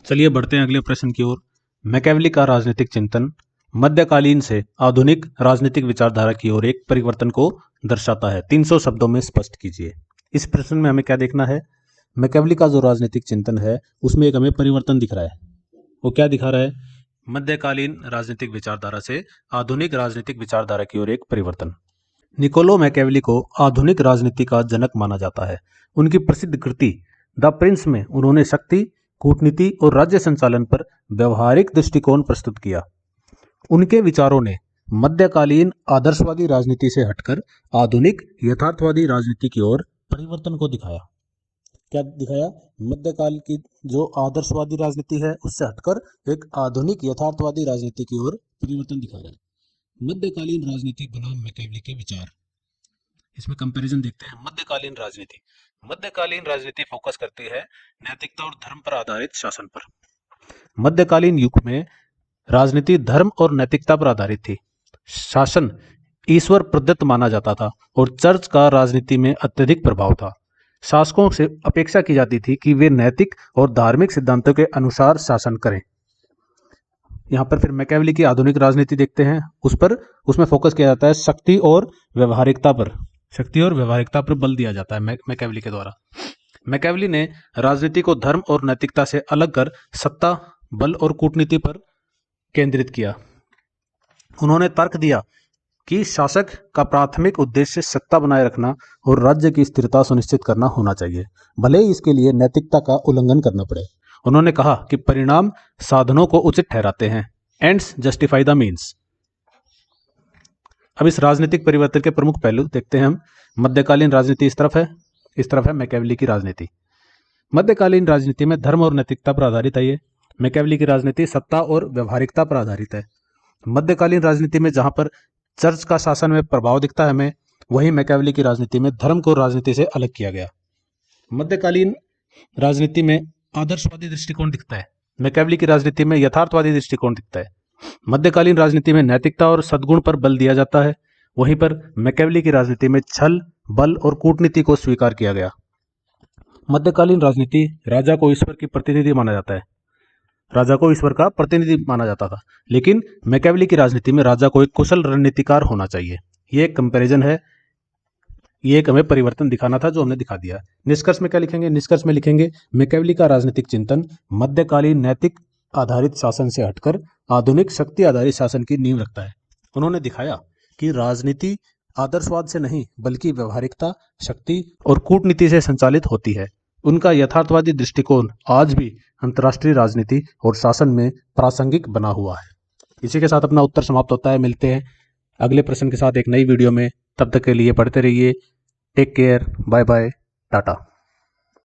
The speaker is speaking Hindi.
चलिए बढ़ते हैं अगले प्रश्न की ओर। मैकियावेली का राजनीतिक चिंतन मध्यकालीन से आधुनिक राजनीतिक विचारधारा की ओर एक परिवर्तन को दर्शाता है। 300 शब्दों में स्पष्ट कीजिए। इस प्रश्न में हमें क्या देखना है? मैकियावेली का जो राजनीतिक चिंतन है उसमें एक हमें परिवर्तन दिख रहा है। वो क्या दिखा रहा है? मध्यकालीन राजनीतिक विचारधारा से आधुनिक राजनीतिक विचारधारा की ओर एक परिवर्तन। निकोलो मैकियावेली को आधुनिक राजनीति का जनक माना जाता है। उनकी प्रसिद्ध कृति द प्रिंस में उन्होंने शक्ति, कूटनीति और राज्य संचालन पर व्यवहारिक दृष्टिकोण प्रस्तुत किया। उनके विचारों ने मध्यकालीन आदर्शवादी राजनीति से हटकर आधुनिक यथार्थवादी राजनीति की ओर परिवर्तन को दिखाया। क्या दिखाया? मध्यकाल की जो आदर्शवादी राजनीति है उससे हटकर एक आधुनिक यथार्थवादी राजनीति की ओर परिवर्तन दिखा रहा है। मध्यकालीन राजनीति बनाम मैकियावेली के विचार, इसमें कंपैरिजन देखते हैं। मध्यकालीन राजनीति फोकस करती है नैतिकता और धर्म पर आधारित शासन पर। मध्यकालीन युग में राजनीति धर्म और नैतिकता पर आधारित थी। शासन ईश्वर प्रदत्त माना जाता था और चर्च का राजनीति में अत्यधिक प्रभाव था। शासकों से अपेक्षा की जाती थी कि वे नैतिक और धार्मिक सिद्धांतों के अनुसार शासन करें। यहाँ पर फिर मैकियावेली की आधुनिक राजनीति देखते हैं। उसमें फोकस किया जाता है शक्ति और व्यवहारिकता पर बल दिया जाता है मैकियावेली के द्वारा। मैकियावेली ने राजनीति को धर्म और नैतिकता से अलग कर सत्ता, बल और कूटनीति पर केंद्रित किया। उन्होंने तर्क दिया कि शासक का प्राथमिक उद्देश्य सत्ता बनाए रखना और राज्य की स्थिरता सुनिश्चित करना होना चाहिए, भले ही इसके लिए नैतिकता का उल्लंघन करना पड़े। उन्होंने कहा कि परिणाम साधनों को उचित ठहराते हैं, एंड्स जस्टिफाई द मीन्स। अब इस राजनीतिक परिवर्तन के प्रमुख पहलू देखते हैं हम। मध्यकालीन राजनीति इस तरफ है मैकियावेली की राजनीति। मध्यकालीन राजनीति में धर्म और नैतिकता पर आधारित है। ये मैकियावेली की राजनीति सत्ता और व्यवहारिकता पर आधारित है। मध्यकालीन राजनीति में जहां पर चर्च का शासन में प्रभाव दिखता है हमें, वहीं मैकियावेली की राजनीति में धर्म को राजनीति से अलग किया गया। मध्यकालीन राजनीति में आदर्शवादी दृष्टिकोण दिखता है, मैकियावेली की राजनीति में यथार्थवादी दृष्टिकोण दिखता है। मध्यकालीन राजनीति में नैतिकता और सद्गुण पर बल दिया जाता है, वहीं पर मैकियावेली की राजनीति में छल, बल और कूटनीति को स्वीकार किया गया। मध्यकालीन राजनीति राजा को ईश्वर की प्रतिनिधि माना जाता है, राजा को ईश्वर का प्रतिनिधि माना जाता था, लेकिन मैकियावेली की राजनीति में राजा को एक कुशल रणनीतिकार होना चाहिए। ये एक कंपैरिजन है, ये एक हमें परिवर्तन दिखाना था जो हमने दिखा दिया। निष्कर्ष में क्या लिखेंगे? निष्कर्ष में लिखेंगे मैकियावेली का राजनीतिक चिंतन मध्यकालीन नैतिक आधारित शासन से हटकर आधुनिक शक्ति आधारित शासन की नींव रखता है। उन्होंने दिखाया कि राजनीति आदर्शवाद से नहीं बल्कि व्यवहारिकता, शक्ति और कूटनीति से संचालित होती है। उनका यथार्थवादी दृष्टिकोण आज भी अंतर्राष्ट्रीय राजनीति और शासन में प्रासंगिक बना हुआ है। इसी के साथ अपना उत्तर समाप्त होता है। मिलते हैं अगले प्रश्न के साथ एक नई वीडियो में। तब तक के लिए पढ़ते रहिए। Take care, bye bye, Tata.